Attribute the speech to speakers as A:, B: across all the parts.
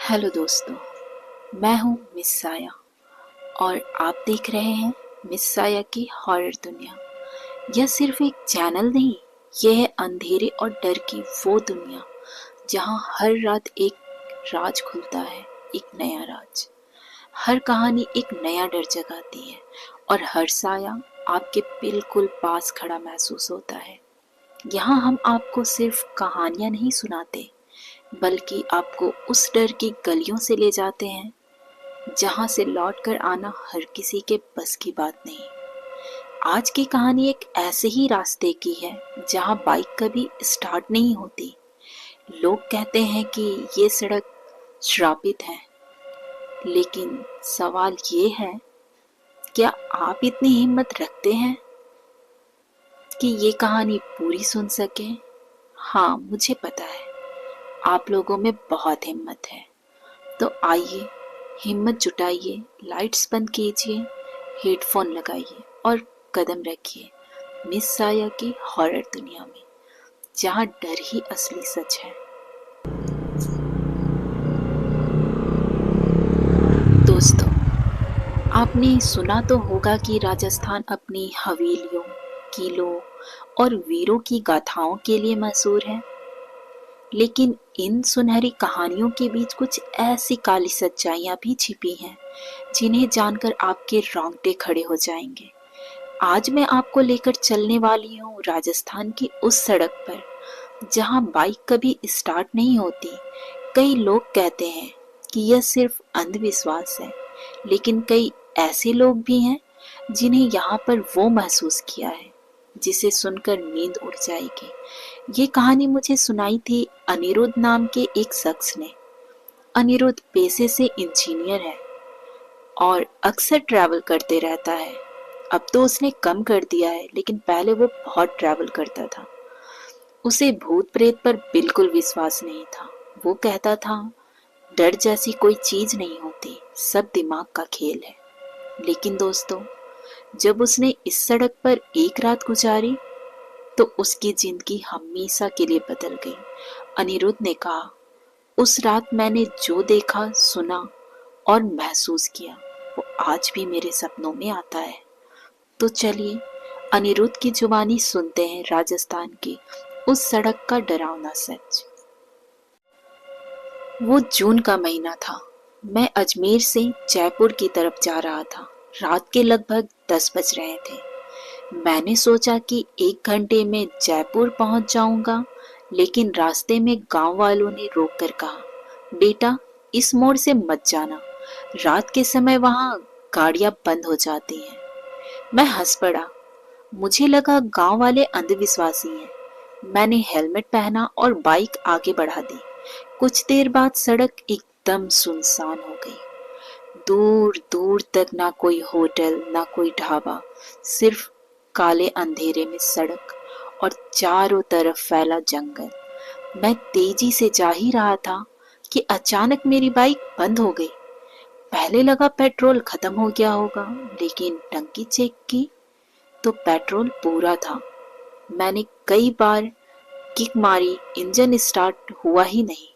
A: Hello दोस्तों, मैं हूँ मिस साया और आप देख रहे हैं मिस साया की हॉरर दुनिया। यह सिर्फ एक चैनल नहीं, यह है अंधेरे और डर की वो दुनिया जहाँ हर रात एक राज खुलता है, एक नया राज। हर कहानी एक नया डर जगाती है और हर साया आपके बिल्कुल पास खड़ा महसूस होता है। यहाँ हम आपको सिर्फ कहानियाँ नहीं सुनाते, बल्कि आपको उस डर की गलियों से ले जाते हैं जहां से लौट कर आना हर किसी के बस की बात नहीं। आज की कहानी एक ऐसे ही रास्ते की है जहां बाइक कभी स्टार्ट नहीं होती। लोग कहते हैं कि ये सड़क श्रापित है, लेकिन सवाल ये है, क्या आप इतनी हिम्मत रखते हैं कि ये कहानी पूरी सुन सकें? हाँ, मुझे पता है आप लोगों में बहुत हिम्मत है। तो आइए, हिम्मत जुटाइए, लाइट्स बंद कीजिए, हेडफोन लगाइए और कदम रखिए मिस साया की हॉरर दुनिया में, जहां डर ही असली सच है। दोस्तों, आपने सुना तो होगा कि राजस्थान अपनी हवेलियों, किलों और वीरों की गाथाओं के लिए मशहूर है। लेकिन इन सुनहरी कहानियों के बीच कुछ ऐसी काली सच्चाइयां भी छिपी हैं जिन्हें जानकर आपके रोंगटे खड़े हो जाएंगे। आज मैं आपको लेकर चलने वाली हूँ राजस्थान की उस सड़क पर जहाँ बाइक कभी स्टार्ट नहीं होती। कई लोग कहते हैं कि यह सिर्फ अंधविश्वास है, लेकिन कई ऐसे लोग भी हैं जिन्हें यहाँ पर वो महसूस किया है जिसे सुनकर नींद उड़ जाएगी। ये कहानी मुझे सुनाई थी अनिरुद्ध नाम के एक शख्स ने। अनिरुद्ध पेशे से इंजीनियर है और अक्सर ट्रैवल करते रहता है। अब तो उसने कम कर दिया है, लेकिन पहले वो बहुत ट्रैवल करता था। उसे भूत प्रेत पर बिल्कुल विश्वास नहीं था। वो कहता था, डर जैसी कोई चीज नहीं होती, सब दिमाग का खेल है। लेकिन दोस्तों, जब उसने इस सड़क पर एक रात गुजारी तो उसकी जिंदगी हमेशा के लिए बदल गई। अनिरुद्ध ने कहा, उस रात मैंने जो देखा, सुना और महसूस किया, वो आज भी मेरे सपनों में आता है। तो चलिए अनिरुद्ध की जुबानी सुनते हैं राजस्थान की उस सड़क का डरावना सच। वो जून का महीना था। मैं अजमेर से जयपुर की तरफ जा रहा था। रात के लगभग 10 बज रहे थे। मैंने सोचा कि 1 घंटे में जयपुर पहुंच जाऊंगा, लेकिन रास्ते में गांव वालों ने रोक कर कहा, बेटा इस मोड़ से मत जाना, रात के समय वहां गाड़ियां बंद हो जाती हैं। मैं हंस पड़ा। मुझे लगा गांव वाले अंधविश्वासी हैं। मैंने हेलमेट पहना और बाइक आगे बढ़ा दी। कुछ देर बाद सड़क एकदम सुनसान हो गई। दूर दूर तक ना कोई होटल, ना कोई ढाबा, सिर्फ काले अंधेरे में सड़क और चारों तरफ फैला जंगल। मैं तेजी से जा ही रहा था कि अचानक मेरी बाइक बंद हो गई। पहले लगा पेट्रोल खत्म हो गया होगा, लेकिन टंकी चेक की तो पेट्रोल पूरा था। मैंने कई बार किक मारी, इंजन स्टार्ट हुआ ही नहीं।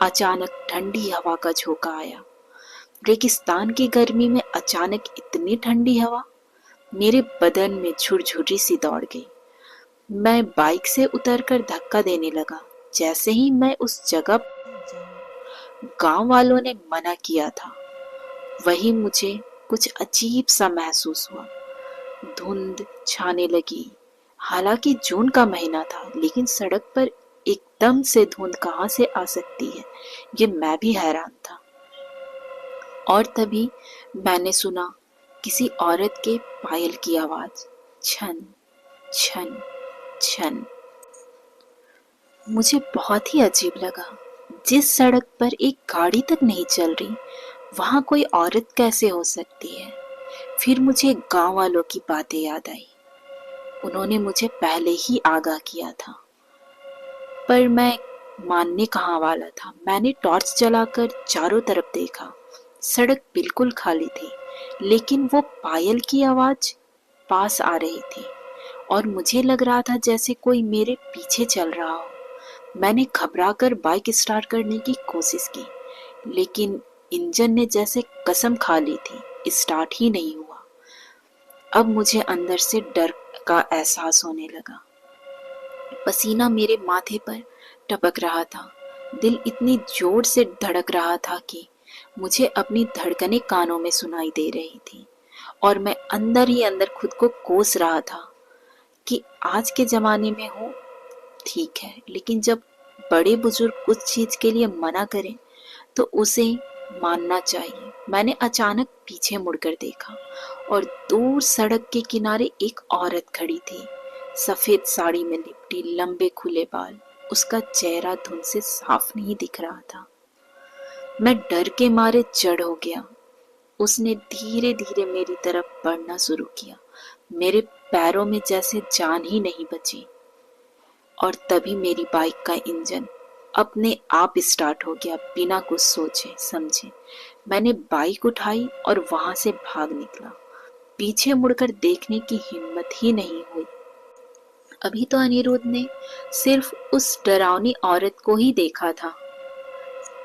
A: अचानक ठंडी हवा का झोंका आया। रेगिस्तान की गर्मी में अचानक इतनी ठंडी हवा, मेरे बदन में झुरझुरी सी दौड़ गई। मैं बाइक से उतरकर धक्का देने लगा। जैसे ही मैं उस जगह गांव वालों ने मना किया था, वही मुझे कुछ अजीब सा महसूस हुआ। धुंध छाने लगी। हालांकि जून का महीना था, लेकिन सड़क पर एकदम से धुंध कहाँ से आ सकती है, ये मैं भी हैरान था। और तभी मैंने सुना किसी औरत के पायल की आवाज, छन छन छन। मुझे बहुत ही अजीब लगा। जिस सड़क पर एक गाड़ी तक नहीं चल रही, वहां कोई औरत कैसे हो सकती है? फिर मुझे गांव वालों की बातें याद आई। उन्होंने मुझे पहले ही आगाह किया था, पर मैं मानने कहाँ वाला था। मैंने टॉर्च जलाकर चारों तरफ देखा। सड़क बिल्कुल खाली थी, लेकिन वो पायल की आवाज पास आ रही थी और मुझे लग रहा था जैसे कोई मेरे पीछे चल रहा हो। मैंने घबराकर बाइक स्टार्ट करने की कोशिश की, लेकिन इंजन ने जैसे कसम खा ली थी, स्टार्ट ही नहीं हुआ। अब मुझे अंदर से डर का एहसास होने लगा। पसीना मेरे माथे पर टपक रहा था। दिल इतनी जोर से धड़क रहा था कि मुझे अपनी धड़कनें कानों में सुनाई दे रही थी, और मैं अंदर ही अंदर खुद को कोस रहा था कि आज के ज़माने में हो ठीक है, लेकिन जब बड़े बुजुर्ग कुछ चीज़ के लिए मना करें तो उसे मानना चाहिए। मैंने अचानक पीछे मुड़कर देखा और दूर सड़क के किनारे एक औरत खड़ी थी, सफेद साड़ी में लिपटी, लंबे खुले बाल। उसका चेहरा धुंध से साफ नहीं दिख रहा था। मैं डर के मारे जड़ हो गया। उसने धीरे धीरे मेरी तरफ बढ़ना शुरू किया। मेरे पैरों में जैसे जान ही नहीं बची। और तभी मेरी बाइक का इंजन अपने आप स्टार्ट हो गया, बिना कुछ सोचे समझे। मैंने बाइक उठाई और वहां से भाग निकला। पीछे मुड़कर देखने की हिम्मत ही नहीं हुई। अभी तो अनिरुद्ध ने सिर्फ उस डरावनी औरत को ही देखा था,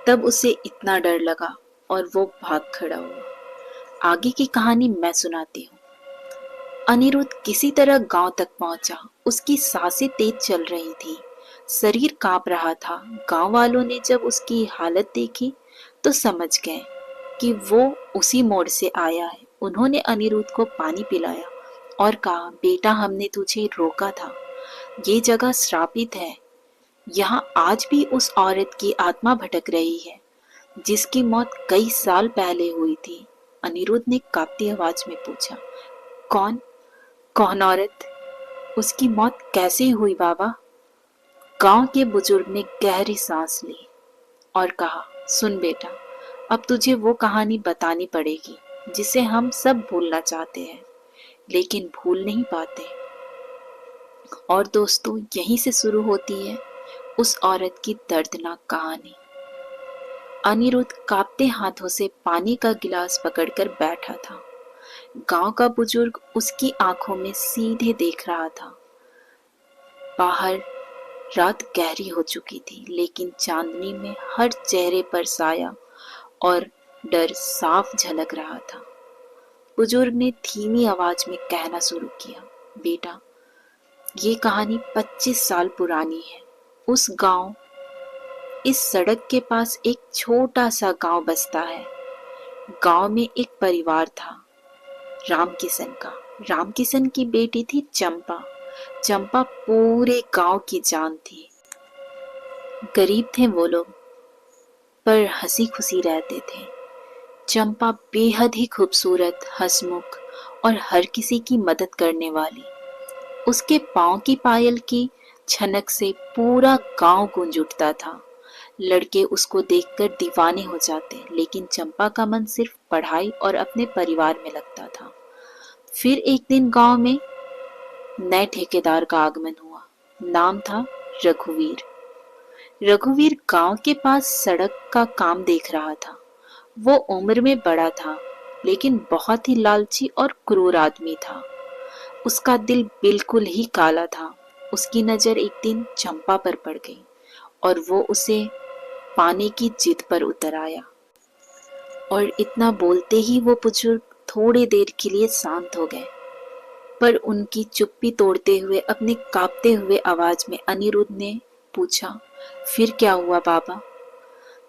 A: तब उसे इतना डर लगा और वो भाग खड़ा हुआ। आगे की कहानी मैं सुनाती हूँ। अनिरुद्ध किसी तरह गांव तक पहुंचा। उसकी सांसें तेज चल रही थी, शरीर कांप रहा था। गांव वालों ने जब उसकी हालत देखी तो समझ गए कि वो उसी मोड़ से आया है। उन्होंने अनिरुद्ध को पानी पिलाया और कहा, बेटा, हमने तुझे रोका था। ये जगह श्रापित है। यहाँ आज भी उस औरत की आत्मा भटक रही है जिसकी मौत कई साल पहले हुई थी। अनिरुद्ध ने कांपती आवाज में पूछा, कौन कौन औरत? उसकी मौत कैसे हुई बाबा? गांव के बुजुर्ग ने गहरी सांस ली और कहा, सुन बेटा, अब तुझे वो कहानी बतानी पड़ेगी जिसे हम सब भूलना चाहते हैं लेकिन भूल नहीं पाते। और दोस्तों, यहीं से शुरू होती है उस औरत की दर्दनाक कहानी। अनिरुद्ध कांपते हाथों से पानी का गिलास पकड़कर बैठा था। गांव का बुजुर्ग उसकी आंखों में सीधे देख रहा था। बाहर रात गहरी हो चुकी थी, लेकिन चांदनी में हर चेहरे पर साया और डर साफ झलक रहा था। बुजुर्ग ने धीमी आवाज में कहना शुरू किया, बेटा, ये कहानी 25 साल पुरानी है। उस गांव, इस सड़क के पास एक छोटा सा गांव बसता है। गांव में एक परिवार था, रामकिशन का। रामकिशन की बेटी थी चंपा। चंपा पूरे गांव की जान थी। गरीब थे वो लोग, पर हंसी खुशी रहते थे। चंपा बेहद ही खूबसूरत, हंसमुख और हर किसी की मदद करने वाली। उसके पांव की पायल की छनक से पूरा गांव गूंज उठता था। लड़के उसको देखकर दीवाने हो जाते, लेकिन चंपा का मन सिर्फ पढ़ाई और अपने परिवार में लगता था। फिर एक दिन गांव में नए ठेकेदार का आगमन हुआ। नाम था रघुवीर। रघुवीर गांव के पास सड़क का काम देख रहा था। वो उम्र में बड़ा था, लेकिन बहुत ही लालची और क्रूर आदमी था। उसका दिल बिल्कुल ही काला था। उसकी नजर एक दिन चंपा पर पड़ गई और वो उसे पाने की जिद पर उतर आया। और इतना बोलते ही वो बुजुर्ग थोड़ी देर के लिए शांत हो गए, पर उनकी चुप्पी तोड़ते हुए अपने कांपते हुए आवाज में अनिरुद्ध ने पूछा, फिर क्या हुआ बाबा?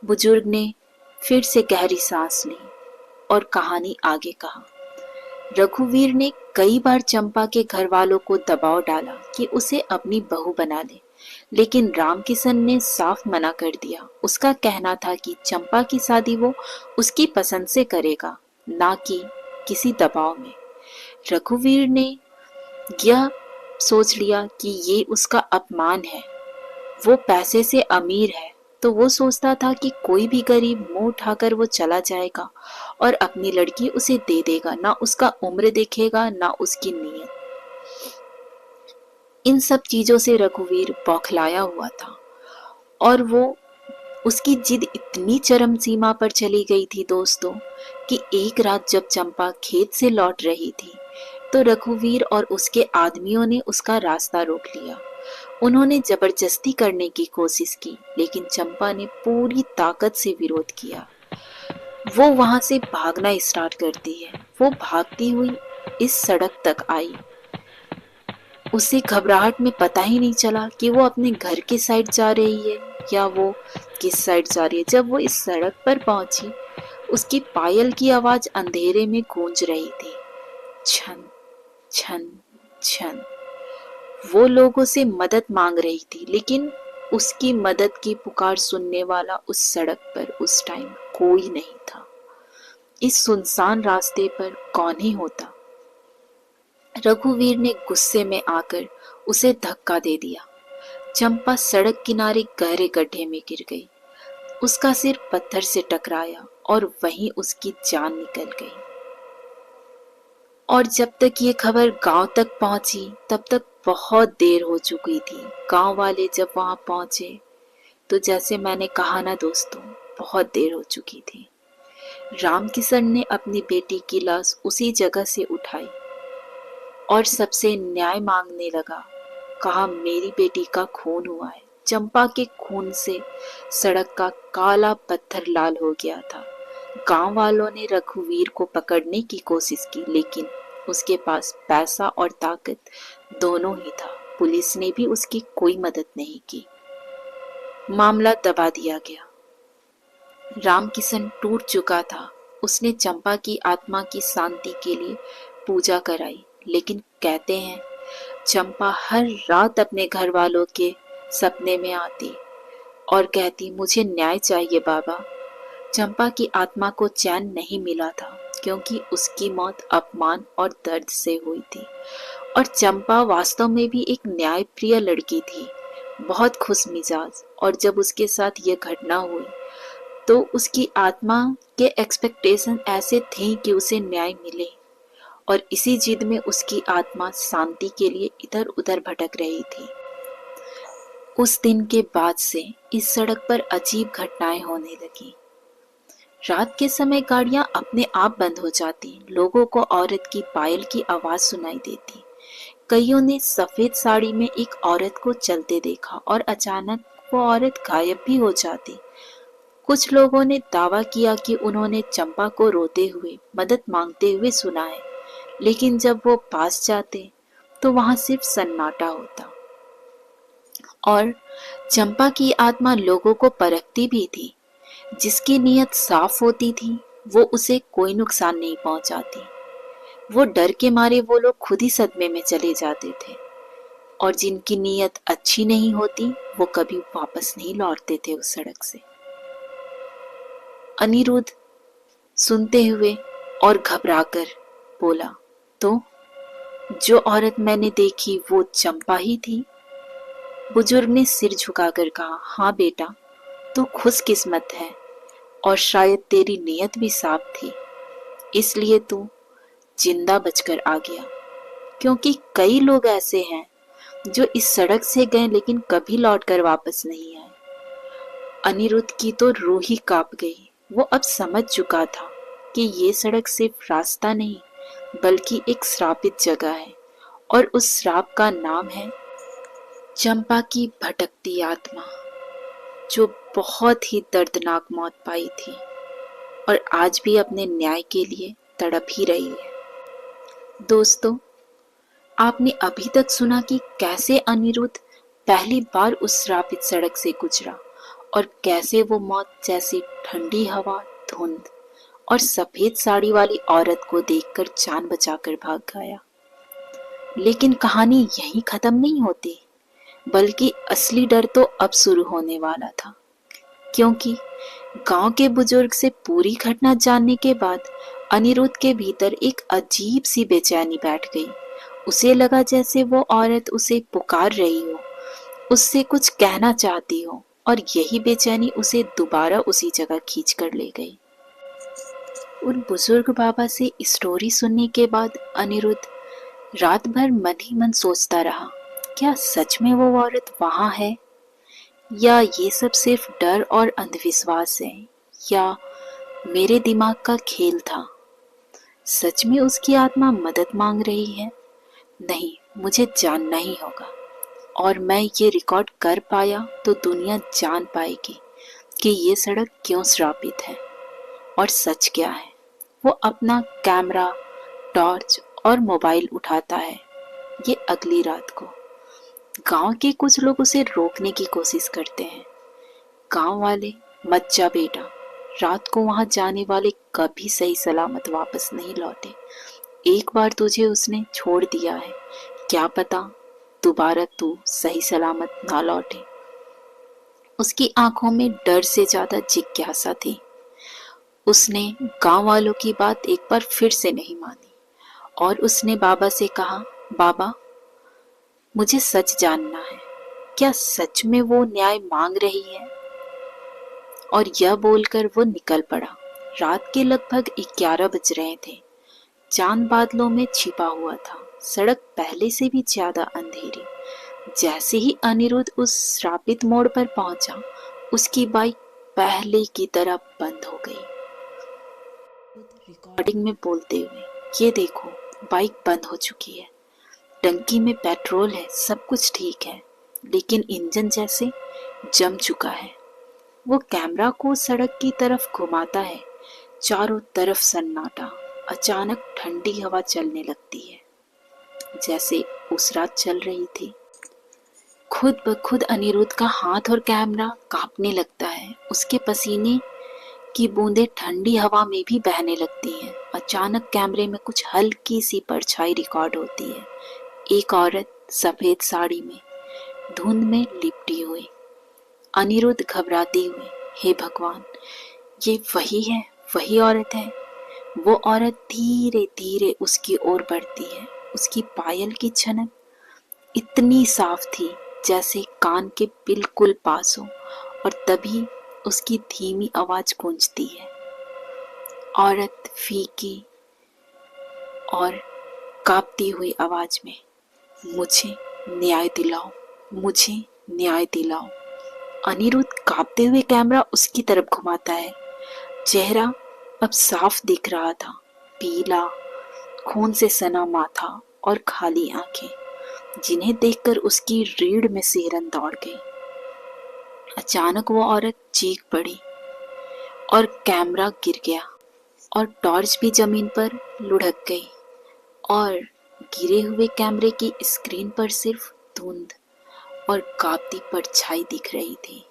A: बुजुर्ग ने फिर से गहरी सांस ली और कहानी आगे कहा। रघुवीर ने कई बार चंपा के घर वालों को दबाव डाला कि उसे अपनी बहू बना ले, लेकिन रामकिशन ने साफ मना कर दिया। उसका कहना था कि चंपा की शादी वो उसकी पसंद से करेगा, ना कि किसी दबाव में। रघुवीर ने यह सोच लिया कि ये उसका अपमान है। वो पैसे से अमीर है, तो वो सोचता था कि कोई भी गरीब मुंह उठाकर वो चला जाएगा और अपनी लड़की उसे दे देगा। ना उसका उम्र देखेगा, ना उसकी नीयत। इन सब चीजों से रघुवीर बौखलाया हुआ था और वो उसकी जिद इतनी चरम सीमा पर चली गई थी दोस्तों, कि एक रात जब चंपा खेत से लौट रही थी तो रघुवीर और उसके आदमियों ने उसका रास्ता रोक लिया। उन्होंने जबरदस्ती करने की कोशिश की, लेकिन चंपा ने पूरी ताकत से विरोध किया। वो वहां से भागना स्टार्ट करती है। वो भागती हुई इस सड़क तक आई। उसे घबराहट में पता ही नहीं चला कि वो अपने घर की साइड जा रही है या वो किस साइड जा रही है। जब वो इस सड़क पर पहुंची, उसकी पायल की आवाज अंधेरे में गूंज रही थी, छन छन छन। वो लोगों से मदद मांग रही थी, लेकिन उसकी मदद की पुकार सुनने वाला उस सड़क पर उस टाइम कोई नहीं था। इस सुनसान रास्ते पर कौन ही होता। रघुवीर ने गुस्से में आकर उसे धक्का दे दिया। चंपा सड़क किनारे गहरे गड्ढे में गिर गई। उसका सिर पत्थर से टकराया और वहीं उसकी जान निकल गई। और जब तक ये खबर गांव तक पहुंची, तब तक बहुत देर हो चुकी थी। गांव वाले जब वहां पहुंचे तो जैसे मैंने कहा ना दोस्तों, बहुत देर हो चुकी थी। रामकिशन ने अपनी बेटी की लाश उसी जगह से उठाई और सबसे न्याय मांगने लगा। कहा, मेरी बेटी का खून हुआ है। चंपा के खून से सड़क का काला पत्थर लाल हो गया था। गांव वालों ने रघुवीर को पकड़ने की कोशिश की, लेकिन उसके पास पैसा और ताकत दोनों ही था। पुलिस ने भी उसकी कोई मदद नहीं की। मामला दबा दिया गया। रामकिशन टूट चुका था। उसने चंपा की आत्मा की शांति के लिए पूजा कराई, लेकिन कहते हैं चंपा हर रात अपने घर वालों के सपने में आती और कहती, मुझे न्याय चाहिए बाबा। चंपा की आत्मा को चैन नहीं मिला था, क्योंकि उसकी मौत अपमान और दर्द से हुई थी। और चंपा वास्तव में भी एक न्यायप्रिय लड़की थी, बहुत खुश मिजाज। और जब उसके साथ यह घटना हुई तो उसकी आत्मा के एक्सपेक्टेशन ऐसे थे कि उसे न्याय मिले, और इसी जिद में उसकी आत्मा शांति के लिए इधर उधर भटक रही थी। उस दिन के बाद से इस सड़क पर अजीब घटनाएं होने लगी। रात के समय गाड़ियां अपने आप बंद हो जाती। लोगों को औरत की पायल की आवाज सुनाई देती। कईयों ने सफेद साड़ी में एक औरत को चलते देखा और अचानक वो औरत गायब भी हो जाती। कुछ लोगों ने दावा किया कि उन्होंने चंपा को रोते हुए, मदद मांगते हुए सुना है, लेकिन जब वो पास जाते तो वहां सिर्फ सन्नाटा होता। और चंपा की आत्मा लोगों को परखती भी थी। जिसकी नीयत साफ होती थी वो उसे कोई नुकसान नहीं पहुंचाती। वो डर के मारे वो लोग खुद ही सदमे में चले जाते थे, और जिनकी नीयत अच्छी नहीं होती वो कभी वापस नहीं लौटते थे उस सड़क से। अनिरुद्ध सुनते हुए और घबराकर बोला, तो जो औरत मैंने देखी वो चंपा ही थी? बुजुर्ग ने सिर झुकाकर कहा, हाँ बेटा, तू खुशकिस्मत है और शायद तेरी नीयत भी साफ थी, इसलिए तू जिंदा बचकर आ गया। क्योंकि कई लोग ऐसे हैं जो इस सड़क से गए लेकिन कभी लौटकर वापस नहीं आए। अनिरुद्ध की तो रूह ही कांप गई। वो अब समझ चुका था कि ये सड़क सिर्फ रास्ता नहीं बल्कि एक श्रापित जगह है, और उस श्राप का नाम है चंपा की भटकती आत्मा, जो बहुत ही दर्दनाक मौत पाई थी और आज भी अपने न्याय के लिए तड़प ही रही है। दोस्तों, आपने अभी तक सुना कि कैसे अनिरुद्ध पहली बार उस श्रापित सड़क से गुजरा और कैसे वो मौत जैसी ठंडी हवा, धुंध और सफेद साड़ी वाली औरत को देखकर जान बचाकर भाग गया। लेकिन कहानी यहीं खत्म नहीं होती, बल्कि असली डर तो अब शुरू होने वाला था। क्योंकि गांव के बुजुर्ग से पूरी घटना जानने के बाद अनिरुद्ध के भीतर एक अजीब सी बेचैनी बैठ गई। उसे लगा जैसे वो औरत उसे पुकार रही हो, उससे कुछ कहना चाहती हो, और यही बेचैनी उसे दोबारा उसी जगह खींच कर ले गई। उन बुजुर्ग बाबा से स्टोरी सुनने के बाद अनिरुद्ध रात भर मन ही मन सोचता रहा, क्या सच में वो औरत वहां है, या ये सब सिर्फ डर और अंधविश्वास है, या मेरे दिमाग का खेल था। सच में उसकी आत्मा मदद मांग रही है? नहीं, मुझे जानना ही होगा। और मैं ये रिकॉर्ड कर पाया तो दुनिया जान पाएगी कि ये सड़क क्यों श्रापित है और सच क्या है। वो अपना कैमरा, टॉर्च और मोबाइल उठाता है। ये अगली रात को गांव के कुछ लोग उसे रोकने की कोशिश करते हैं। गांव वाले, मत जा बेटा, रात को वहां जाने वाले कभी सही सलामत वापस नहीं लौटे। एक बार तुझे उसने छोड़ दिया है, क्या पता दोबारा तू सही सलामत ना लौटे। उसकी आंखों में डर से ज्यादा जिज्ञासा थी। उसने गांव वालों की बात एक बार फिर से नहीं मानी और उसने बाबा से कहा, बाबा मुझे सच जानना है, क्या सच में वो न्याय मांग रही है। और यह बोलकर वो निकल पड़ा। रात के लगभग 11 बज रहे थे। चांद बादलों में छिपा हुआ था। सड़क पहले से भी ज्यादा अंधेरी। जैसे ही अनिरुद्ध उस श्रापित मोड़ पर पहुंचा, उसकी बाइक पहले की तरह बंद हो गई। रिकॉर्डिंग में बोलते हुए, ये देखो बाइक बंद हो चुकी है, टंकी में पेट्रोल है, सब कुछ ठीक है, लेकिन इंजन जैसे जम चुका है। वो कैमरा को सड़क की तरफ घुमाता है। चारों तरफ सन्नाटा। अचानक ठंडी हवा चलने लगती है, जैसे उस रात चल रही थी। खुद ब खुद अनिरुद्ध का हाथ और कैमरा कांपने लगता है। उसके पसीने की बूंदें ठंडी हवा में भी बहने लगती हैं। अचानक कैमरे में कुछ हल्की सी परछाई रिकॉर्ड होती है। एक औरत सफेद साड़ी में, धुंध में लिपटी हुई। अनिरुद्ध घबराते हुए, हे भगवान, ये वही है, वही औरत है। वो औरत धीरे धीरे उसकी ओर बढ़ती है। उसकी पायल की छनक इतनी साफ थी जैसे कान के बिल्कुल पास हो, और तभी उसकी धीमी आवाज गूंजती है। औरत फीकी और कांपती हुई आवाज में, मुझे न्याय दिलाओ, मुझे न्याय दिलाओ। अनिरुद्ध कांपते हुए कैमरा उसकी तरफ घुमाता है। चेहरा अब साफ दिख रहा था, पीला, खून से सना माथा और खाली आंखें, जिन्हें देखकर उसकी रीढ़ में सिहरन दौड़ गई। अचानक वो औरत चीख पड़ी और कैमरा गिर गया और टॉर्च भी जमीन पर लुढ़क गई और गिरे हुए कैमरे की स्क्रीन पर सिर्फ धुंध और कांपती परछाई दिख रही थी।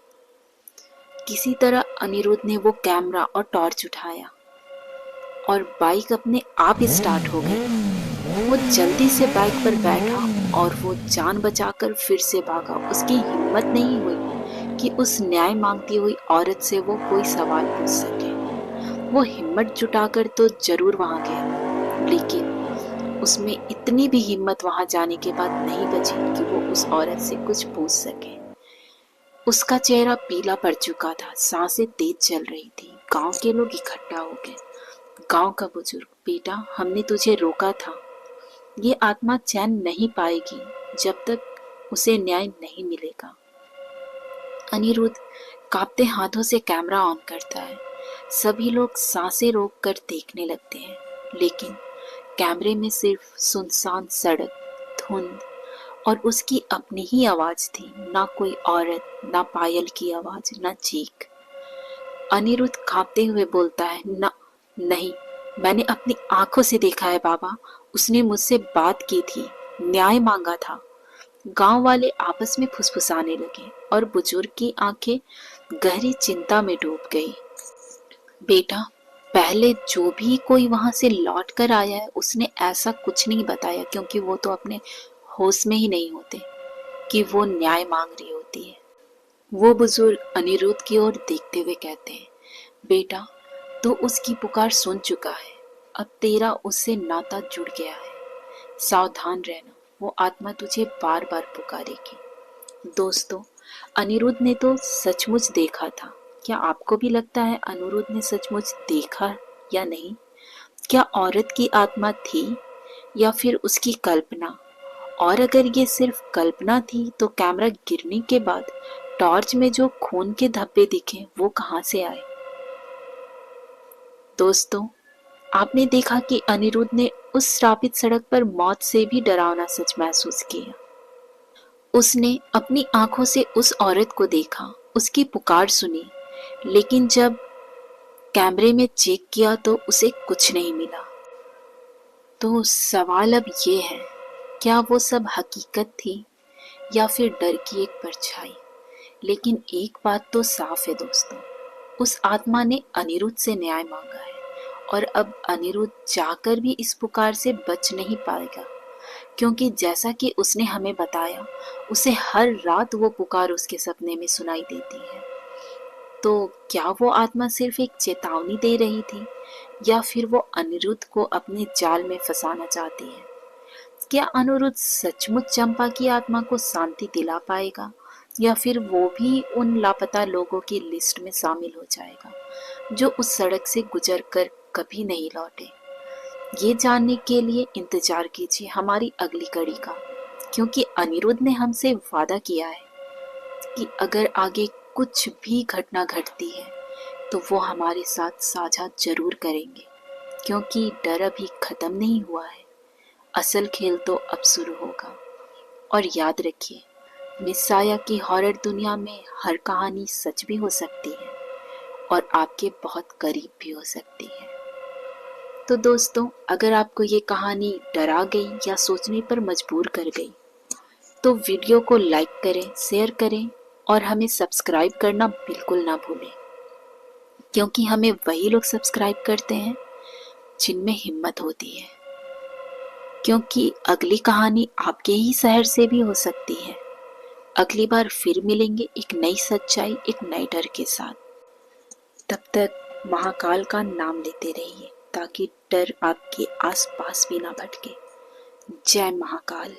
A: किसी तरह अनिरुद्ध ने वो कैमरा और टॉर्च उठाया और बाइक अपने आप ही स्टार्ट हो गई। वो जल्दी से बाइक पर बैठा और वो जान बचाकर फिर से भागा। उसकी हिम्मत नहीं हुई कि उस न्याय मांगती हुई औरत से वो कोई सवाल पूछ सके। वो हिम्मत जुटाकर तो जरूर वहां गया, लेकिन उसमें इतनी भी हिम्मत वहां जाने के बाद नहीं बची कि वो उस औरत से कुछ पूछ सके। उसका चेहरा पीला पड़ चुका था, सांसें तेज चल रही थी। गांव के लोग इकट्ठा हो गए। गांव का बुजुर्ग, बेटा हमने तुझे रोका था, ये आत्मा चैन नहीं पाएगी जब तक उसे न्याय नहीं मिलेगा। अनिरुद्ध कांपते हाथों से कैमरा ऑन करता है। सभी लोग सांसें रोककर देखने लगते हैं, लेकिन कैमरे में सिर्फ सुनसान सड़क, धुंध और उसकी अपनी ही आवाज थी। ना कोई औरत, ना पायल की आवाज, ना चीख। अनिरुद्ध कांपते हुए बोलता है, ना, नहीं, मैंने अपनी आंखों से देखा है बाबा, उसने मुझसे बात की थी, न्याय मांगा था। गांव वाले आपस में फुसफुसाने लगे और बुजुर्ग की आंखें गहरी चिंता में डूब गई। बेटा, पहले जो भी कोई वहां से लौट कर आया है उसने ऐसा कुछ नहीं बताया, क्योंकि वो तो अपने होश में ही नहीं होते कि वो न्याय मांग रही होती है। वो बुजुर्ग अनिरुद्ध की ओर देखते हुए कहते हैं, बेटा तू उसकी पुकार सुन चुका है, अब तेरा उससे नाता जुड़ गया है। सावधान रहना, वो आत्मा तुझे बार बार पुकारेगी। दोस्तों, अनिरुद्ध ने तो सचमुच देखा था। क्या आपको भी लगता है अनिरुद्ध ने सचमुच देखा या नहीं? क्या औरत की आत्मा थी या फिर उसकी कल्पना? और अगर ये सिर्फ कल्पना थी तो कैमरा गिरने के बाद टॉर्च में जो खून के धब्बे दिखे वो कहां से आए? दोस्तों, आपने देखा कि अनिरुद्ध ने उस श्रापित सड़क पर मौत से भी डरावना सच महसूस किया। उसने अपनी आंखों से उस औरत को देखा, उसकी पुकार सुनी, लेकिन जब कैमरे में चेक किया तो उसे कुछ नहीं मिला। तो सवाल अब ये है, क्या वो सब हकीकत थी या फिर डर की एक परछाई? लेकिन एक बात तो साफ है दोस्तों, उस आत्मा ने अनिरुद्ध से न्याय मांगा है और अब अनिरुद्ध जाकर भी इस पुकार से बच नहीं पाएगा, क्योंकि जैसा कि उसने हमें बताया, उसे हर रात वो पुकार उसके सपने में सुनाई देती है। तो क्या वो आत्मा सिर्फ एक चेतावनी दे रही थी या फिर वो अनिरुद्ध को अपने जाल में फंसाना चाहती है? क्या अनिरुद्ध सचमुच चंपा की आत्मा को शांति दिला पाएगा या फिर वो भी उन लापता लोगों की लिस्ट में शामिल हो जाएगा जो उस सड़क से गुजर कर कभी नहीं लौटे? ये जानने के लिए इंतजार कीजिए हमारी अगली कड़ी का, क्योंकि अनिरुद्ध ने हमसे वादा किया है कि अगर आगे कुछ भी घटना घटती है तो वो हमारे साथ साझा जरूर करेंगे, क्योंकि डर अभी खत्म नहीं हुआ है, असल खेल तो अब शुरू होगा। और याद रखिए, मिसाया की हॉरर दुनिया में हर कहानी सच भी हो सकती है और आपके बहुत करीब भी हो सकती है। तो दोस्तों, अगर आपको ये कहानी डरा गई या सोचने पर मजबूर कर गई तो वीडियो को लाइक करें, शेयर करें और हमें सब्सक्राइब करना बिल्कुल ना भूलें, क्योंकि हमें वही लोग सब्सक्राइब करते हैं जिनमें हिम्मत होती है, क्योंकि अगली कहानी आपके ही शहर से भी हो सकती है। अगली बार फिर मिलेंगे एक नई सच्चाई, एक नए डर के साथ। तब तक महाकाल का नाम लेते रहिए ताकि डर आपके आसपास भी ना भटके। जय महाकाल।